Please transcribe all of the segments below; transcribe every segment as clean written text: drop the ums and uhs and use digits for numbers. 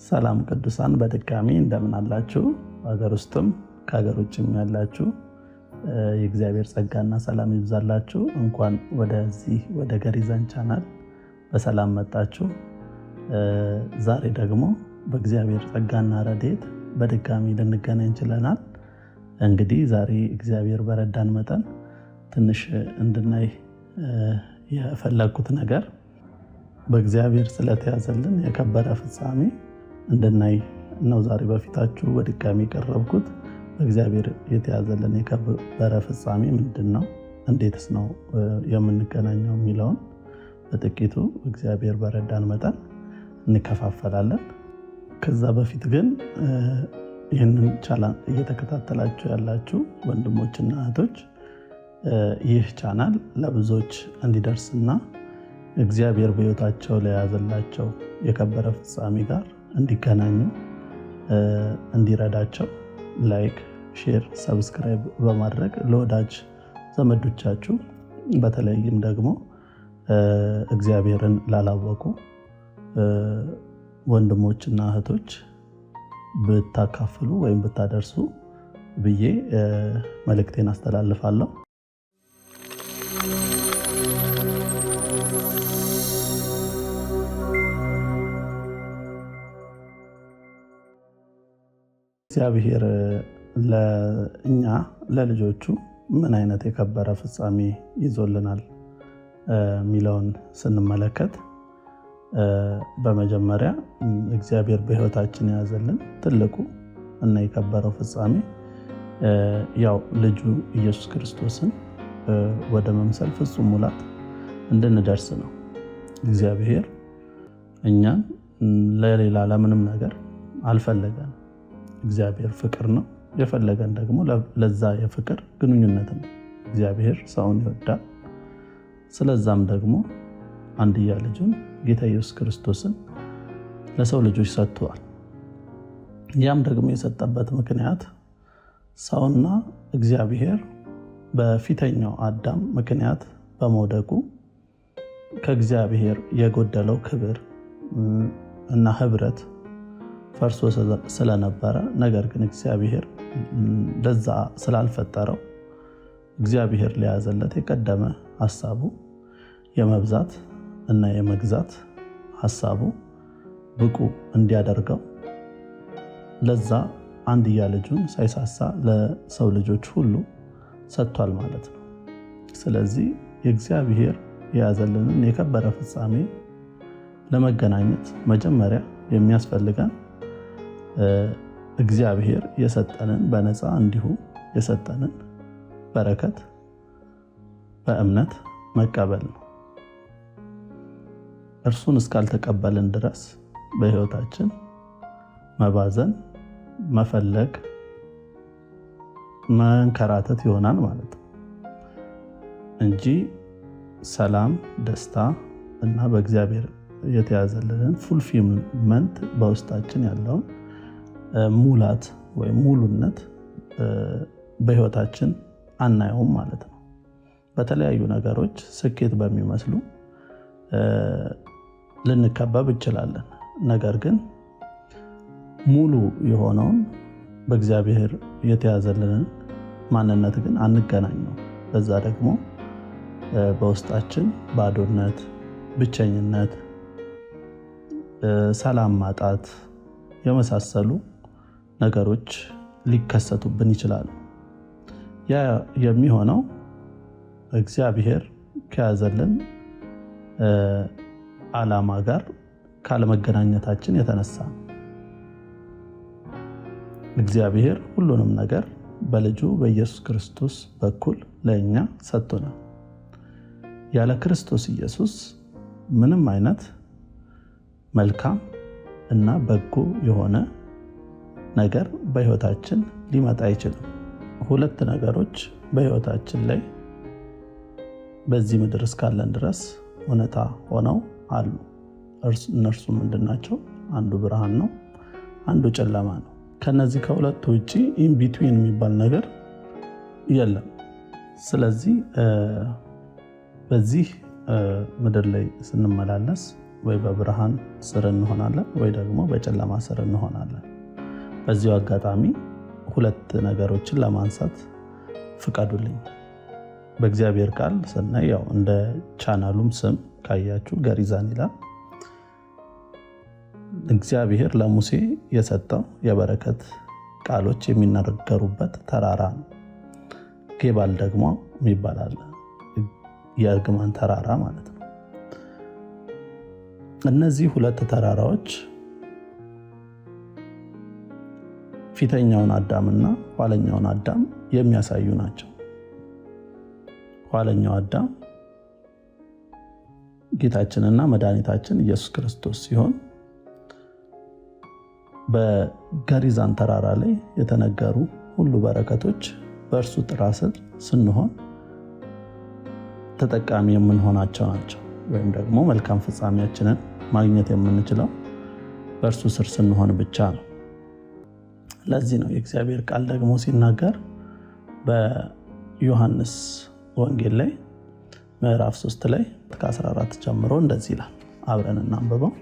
ሰላም ቅዱሳን በድጋሚ እንደምን አላችሁ? ሀገር ውስጥም ከሀገር ውጭም ያላችሁ የእግዚአብሔር ጸጋና ሰላም ይብዛላችሁ። እንኳን ወደዚህ ወደ ገሪዘን ቻናል በሰላም መጣችሁ። ዛሬ ደግሞ በእግዚአብሔር ጸጋና ረድኤት በድጋሚ ልንገናኝ ችለናል። እንግዲህ ዛሬ እግዚአብሔር በረዳን መጠን ትንሽ እንድናይ የፈለኩት ነገር በእግዚአብሔር ስለተያዘልን የከበረ ፍጻሜ እንድናይ ነው። ዛሬ በፊታችሁ በድጋሚ ቀረብኩት። በእግዚአብሔር የተያዘልን የከበረ ፍጻሜ ምንድነው? እንዴትስ ነው የምንገናኘው የሚለውን በጥቂቱ እግዚአብሔር በረዳን መጠን እንከፋፈላለን። ከዛ በፊት ግን ይህንን ቻናል እየተከታተላችሁ ያላችሁ ወንድሞችና እህቶች ይህ ቻናል ለብዙዎች እንዲደርስና እግዚአብሔር በሕይወታቸው ላይ ያዘላቸው የከበረ ፍጻሜ ጋር እንዲገናኙ እንዲረዳቸው ላይክ፣ ሼር፣ ሰብስክራይብ በማድረግ ለወዳጅ ዘመዶቻችሁ በተለይም ደግሞ እግዚአብሔርን ላላወቁ ወንድሞችና እህቶች ብታካፍሉ ወይም ብታደርሱ ብዬ መልእክቴን አስተላልፋለሁ። እግዚአብሔር ለእኛ ለልጆቹ ምን አይነት የከበረ ፍጻሜ ይዞልናል የሚለውን ስንመለከት በመጀመሪያ እግዚአብሔር በሕይወታችን የያዘልን ትልቁ እና የከበረው ፍጻሜ ያው ልጁ ኢየሱስ ክርስቶስን ወደ መምሰል ፍጹም ሙላት እንድንደርስ ነው። እግዚአብሔር እኛን ለሌላ ለምንም ነገር አልፈለገንም። እግዚአብሔር ፍቅር ነው። የፈለገን ደግሞ ለዛ የፍቅር ግንኙነት ነው። እግዚአብሔር ሰውን ይወዳል። ስለዛም ደግሞ አንድያ ልጁን ጌታ ኢየሱስ ክርስቶስን ለሰው ልጆች ሰጥቷል። ያም ደግሞ የሰጠበት ምክንያት ሰውና እግዚአብሔር በፊተኛው አዳም ምክንያት በመውደቁ ከእግዚአብሔር የጎደለው ክብር እና ህብረት ፈርሶ ስለነበረ፣ ነገር ግን እግዚአብሔር ለዛ ስላልፈጠረው እግዚአብሔር ሊያዘለት የቀደመ ሐሳቡ የመብዛት እና የመግዛት ሐሳቡ ብቁ እንዲያደርገው ለዛ አንድያ ልጁን ሳይሳሳ ለሰው ልጆች ሁሉ ሰጥቷል ማለት ነው። ስለዚህ የእግዚአብሔር የያዘልንን የከበረ ፍጻሜ ለመገናኘት መጀመሪያ የሚያስፈልገን እግዚአብሔር የሰጠንን በነፃ እንዲሁ የሰጠንን በረከት በእምነት መቀበል ነው። እርሱን እስካልተቀበልን ድረስ በሕይወታችን መባዘን፣ መፈለግ፣ መንከራተት ይሆናል ማለት ነው እንጂ ሰላም፣ ደስታ እና በእግዚአብሔር የተያዘልንን ፉልፊልመንት በውስጣችን ያለውን ሙላት ወይም ሙሉነት በሕይወታችን አናየውም ማለት ነው። በተለያዩ ነገሮች ስኬት በሚመስሉ ልንከበብ እንችላለን። ነገር ግን ሙሉ የሆነውን በእግዚአብሔር የተያዘልንን ማንነት ግን አንገናኘው። በዛ ደግሞ በውስጣችን ባዶነት፣ ብቸኝነት፣ ሰላም ማጣት የመሳሰሉ ነገሮች ሊከሰቱብን ይችላሉ። ያ የሚሆነው እግዚአብሔር ከያዘልን ዓላማ ጋር ካለመገናኘታችን የተነሳ ነው። እግዚአብሔር ሁሉንም ነገር በልጁ በኢየሱስ ክርስቶስ በኩል ለእኛ ሰጥቶናል። ያለ ክርስቶስ ኢየሱስ ምንም አይነት መልካም እና በጎ የሆነ ነገር በሕይወታችን ሊመጣ አይችልም። ሁለት ነገሮች በሕይወታችን ላይ በዚህ ምድር እስካለን ድረስ እውነታ ሆነው አሉ። እነርሱ ምንድናቸው? አንዱ ብርሃን ነው፣ አንዱ ጨለማ ነው። ከነዚህ ከሁለቱ ውጪ ኢንቢትዊን የሚባል ነገር የለም። ስለዚህ በዚህ ምድር ላይ ስንመላለስ ወይ በብርሃን ስር እንሆናለን ወይ ደግሞ በጨለማ ስር እንሆናለን። በዚሁ አጋጣሚ ሁለት ነገሮችን ለማንሳት ፍቀዱልኝ። በእግዚአብሔር ቃል ስናይ ያው እንደ ቻናሉም ስም ካያችሁ ገሪዛን ይላል። እግዚአብሔር ለሙሴ የሰጠው የበረከት ቃሎች የሚነገሩበት ተራራ ነው። ጌባል ደግሞ ይባላል፣ የእርግማን ተራራ ማለት ነው። እነዚህ ሁለት ተራራዎች ፊተኛውን አዳምና ኋለኛውን አዳም የሚያሳዩ ናቸው። ኋለኛው አዳም ጌታችንና መድኃኒታችን ኢየሱስ ክርስቶስ ሲሆን በገሪዛን ተራራ ላይ የተነገሩ ሁሉ በረከቶች በእርሱ ጥላ ስር ስንሆን ተጠቃሚ የምንሆናቸው ናቸው። ወይም ደግሞ መልካም ፍጻሜያችንን ማግኘት የምንችለው በእርሱ ስር ስንሆን ብቻ ነው። ለዚህ ነው የእግዚአብሔር ቃል ደግሞ ሲናገር በዮሐንስ ወንጌል ላይ ምዕራፍ 3 ላይ ከ14 ጀምሮ እንደዚህ ይላል። አብረን እናንብበው።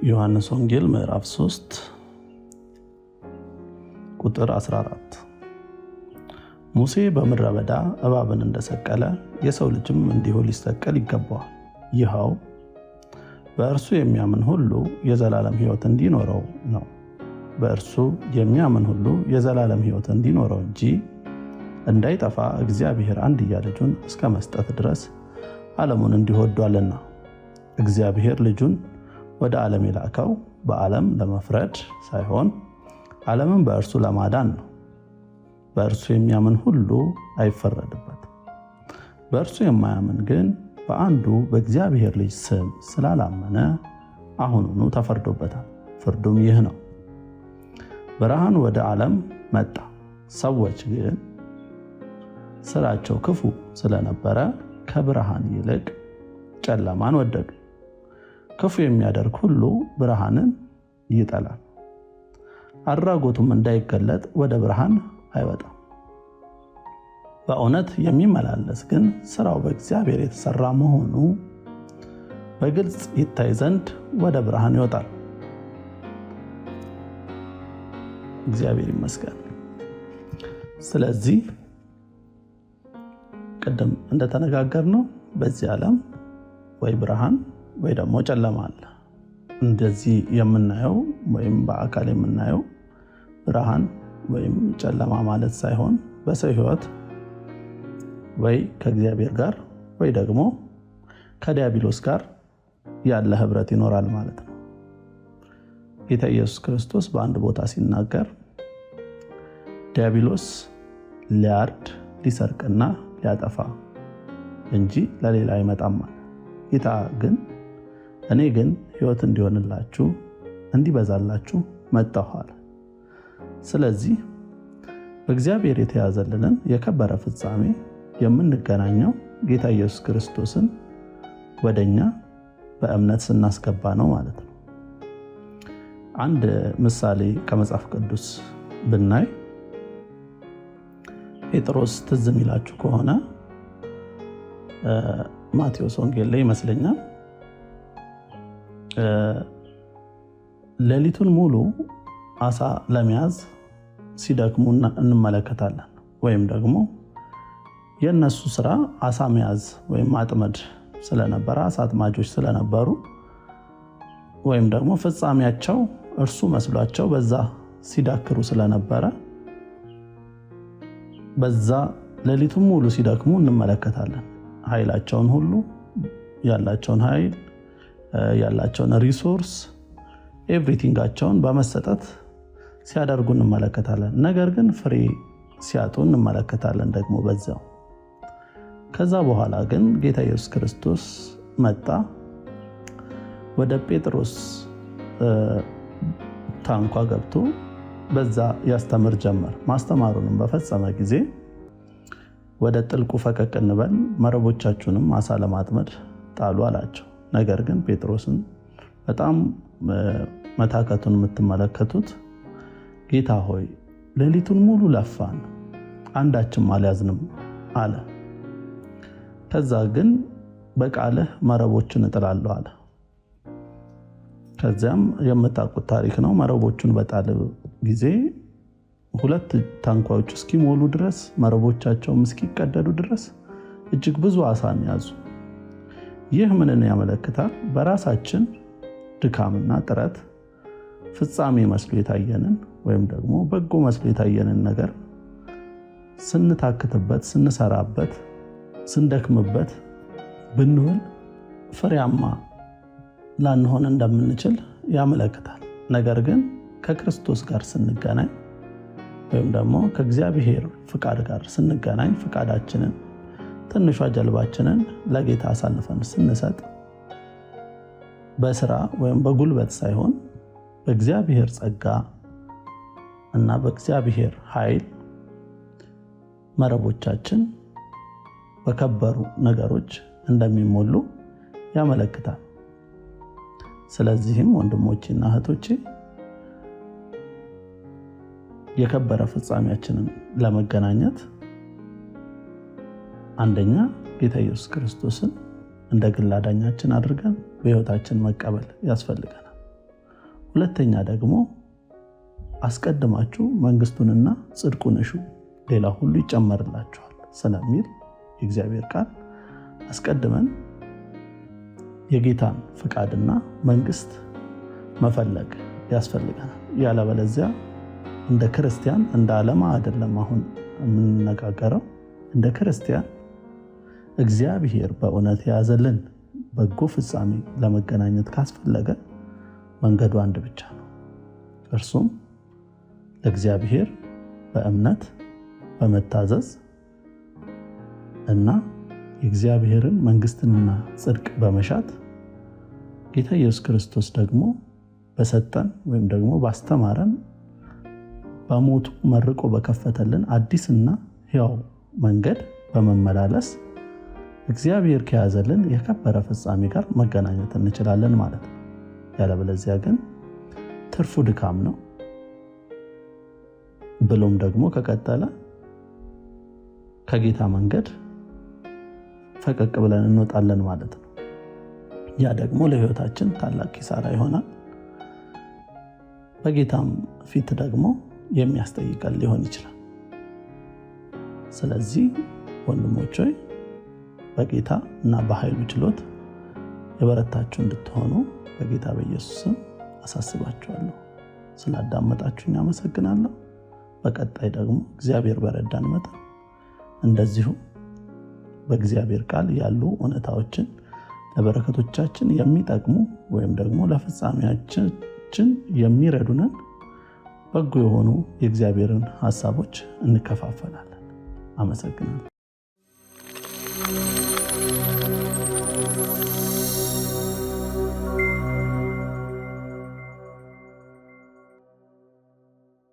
ዮሐንስ ወንጌል ምዕራፍ 3 ቁጥር 14 ሙሴ በምድረ በዳ እባብን እንደሰቀለ የሰው ልጅም እንዲሁ ሊሰቀል ይገባዋል። ይኸው በእርሱ የሚያምን ሁሉ የዘላለም ሕይወት እንዲኖረው ነው። በእርሱ የሚያምን ሁሉ የዘላለም ሕይወት እንዲኖረው እንጂ እንዳይጠፋ እግዚአብሔር አንድያ ልጁን እስከ መስጠት ድረስ ዓለሙን እንዲሁ ወዷልና። እግዚአብሔር ልጁን ወደ ዓለም የላከው በዓለም ለመፍረድ ሳይሆን ዓለምን በእርሱ ለማዳን ነው። በእርሱ የሚያምን ሁሉ አይፈረድበትም። በእርሱ የማያምን ግን በአንዱ በእግዚአብሔር ልጅ ስም ስላላመነ አሁኑኑ ተፈርዶበታል። ፍርዱም ይህ ነው፣ ብርሃን ወደ ዓለም መጣ፣ ሰዎች ግን ስራቸው ክፉ ስለነበረ ከብርሃን ይልቅ ጨለማን ወደዱ። ክፉ የሚያደርግ ሁሉ ብርሃንን ይጠላል፣ አድራጎቱም እንዳይገለጥ ወደ ብርሃን አይወጣም። በእውነት የሚመላለስ ግን ስራው በእግዚአብሔር የተሰራ መሆኑ በግልጽ ይታይ ዘንድ ወደ ብርሃን ይወጣል። እግዚአብሔር ይመስገን። ስለዚህ ቅድም እንደተነጋገርነው በዚህ ዓለም ወይ ብርሃን ወይ ደግሞ ጨለማ አለ። እንደዚህ የምናየው ወይም በአካል የምናየው ብርሃን ወይም ጨለማ ማለት ሳይሆን በሰው ሕይወት ወይ ከእግዚአብሔር ጋር ወይ ደግሞ ከዲያብሎስ ጋር ያለ ህብረት ይኖራል ማለት ነው። ጌታ ኢየሱስ ክርስቶስ በአንድ ቦታ ሲናገር ዲያብሎስ ሊያርድ ሊሰርቅና ሊያጠፋ እንጂ ለሌላ አይመጣም ማለት። ጌታ ግን እኔ ግን ሕይወት እንዲሆንላችሁ እንዲበዛላችሁ መጣሁ አለ። ስለዚህ በእግዚአብሔር የተያዘልንን የከበረ ፍጻሜ የምንገናኘው ጌታ ኢየሱስ ክርስቶስን ወደኛ በእምነት ስናስገባ ነው ማለት ነው። አንድ ምሳሌ ከመጽሐፍ ቅዱስ ብናይ ጴጥሮስ ትዝ የሚላችሁ ከሆነ ማቴዎስ ወንጌል ላይ ይመስለኛል ሌሊቱን ሙሉ አሳ ለመያዝ ሲደክሙ እንመለከታለን። ወይም ደግሞ የነሱ ስራ አሳ መያዝ ወይም ማጥመድ ስለነበረ አሳ አጥማጆች ስለነበሩ ወይም ደግሞ ፍጻሜያቸው እርሱ መስሏቸው በዛ ሲዳክሩ ስለነበረ በዛ ሌሊቱን ሙሉ ሲደክሙ እንመለከታለን። ኃይላቸውን ሁሉ ያላቸውን ኃይል ያላቸውን ሪሶርስ ኤቭሪቲንጋቸውን በመሰጠት ሲያደርጉ እንመለከታለን። ነገር ግን ፍሬ ሲያጡ እንመለከታለን ደግሞ በዛው። ከዛ በኋላ ግን ጌታ ኢየሱስ ክርስቶስ መጣ፣ ወደ ጴጥሮስ ታንኳ ገብቶ በዛ ያስተምር ጀመር። ማስተማሩንም በፈጸመ ጊዜ ወደ ጥልቁ ፈቀቅ እንበል፣ መረቦቻችሁንም አሳ ለማጥመድ ጣሉ አላቸው። ነገር ግን ጴጥሮስን በጣም መታከቱን የምትመለከቱት ጌታ ሆይ ሌሊቱን ሙሉ ለፋን፣ አንዳችም አልያዝንም አለ። ከዛ ግን በቃልህ መረቦችን እጥላለሁ አለ። ከዚያም የምታውቁት ታሪክ ነው። መረቦቹን በጣለ ጊዜ 2 ታንኳዎች እስኪሞሉ ድረስ መረቦቻቸውም እስኪቀደዱ ድረስ እጅግ ብዙ አሳን ያዙ። ይህ ምንን ያመለክታል? በራሳችን ድካምና ጥረት ፍጻሜ መስሎ የታየንን ወይም ደግሞ በጎ መስሎ የታየንን ነገር ስንታክትበት፣ ስንሰራበት፣ ስንደክምበት ብንውል ፍሬያማ ላንሆን እንደምንችል ያመለክታል። ነገር ግን ከክርስቶስ ጋር ስንገናኝ ወይም ደግሞ ከእግዚአብሔር ፍቃድ ጋር ስንገናኝ ፍቃዳችንን ትንሿ ጀልባችንን ለጌታ አሳልፈን ስንሰጥ በስራ ወይም በጉልበት ሳይሆን በእግዚአብሔር ጸጋ እና በእግዚአብሔር ኃይል መረቦቻችን በከበሩ ነገሮች እንደሚሞሉ ያመለክታል። ስለዚህም ወንድሞቼና እህቶቼ የከበረ ፍጻሜያችንን ለመገናኘት አንደኛ ጌታ ኢየሱስ ክርስቶስን እንደ ግል አዳኛችን አድርገን በሕይወታችን መቀበል ያስፈልገናል። ሁለተኛ ደግሞ አስቀድማችሁ መንግስቱንና ጽድቁን እሹ ሌላ ሁሉ ይጨመርላችኋል ስለሚል የእግዚአብሔር ቃል አስቀድመን የጌታን ፍቃድና መንግስት መፈለግ ያስፈልገናል። ያለበለዚያ እንደ ክርስቲያን እንደ ዓለማ አይደለም አሁን የምንነጋገረው። እንደ ክርስቲያን እግዚአብሔር በእውነት የያዘልን በጎ ፍጻሜ ለመገናኘት ካስፈለገ መንገዱ አንድ ብቻ ነው። እርሱም ለእግዚአብሔር በእምነት በመታዘዝ እና የእግዚአብሔርን መንግስትና ጽድቅ በመሻት ጌታ ኢየሱስ ክርስቶስ ደግሞ በሰጠን ወይም ደግሞ ባስተማረን በሞቱ መርቆ በከፈተልን አዲስና ሕያው መንገድ በመመላለስ እግዚአብሔር ከያዘልን የከበረ ፍጻሜ ጋር መገናኘት እንችላለን ማለት ነው። ያለበለዚያ ግን ትርፉ ድካም ነው። ብሎም ደግሞ ከቀጠለ ከጌታ መንገድ ፈቀቅ ብለን እንወጣለን ማለት ነው። ያ ደግሞ ለሕይወታችን ታላቅ ኪሳራ ይሆናል። በጌታም ፊት ደግሞ የሚያስጠይቀን ሊሆን ይችላል። ስለዚህ ወንድሞች ሆይ በጌታ እና በኃይሉ ችሎት የበረታችሁ እንድትሆኑ በጌታ በኢየሱስ ስም አሳስባችኋለሁ። ስላዳመጣችሁኝ አመሰግናለሁ። በቀጣይ ደግሞ እግዚአብሔር በረዳን መጠን እንደዚሁ በእግዚአብሔር ቃል ያሉ እውነታዎችን ለበረከቶቻችን የሚጠቅሙ ወይም ደግሞ ለፍጻሜያችን የሚረዱንን በጎ የሆኑ የእግዚአብሔርን ሐሳቦች እንከፋፈላለን። አመሰግናለሁ።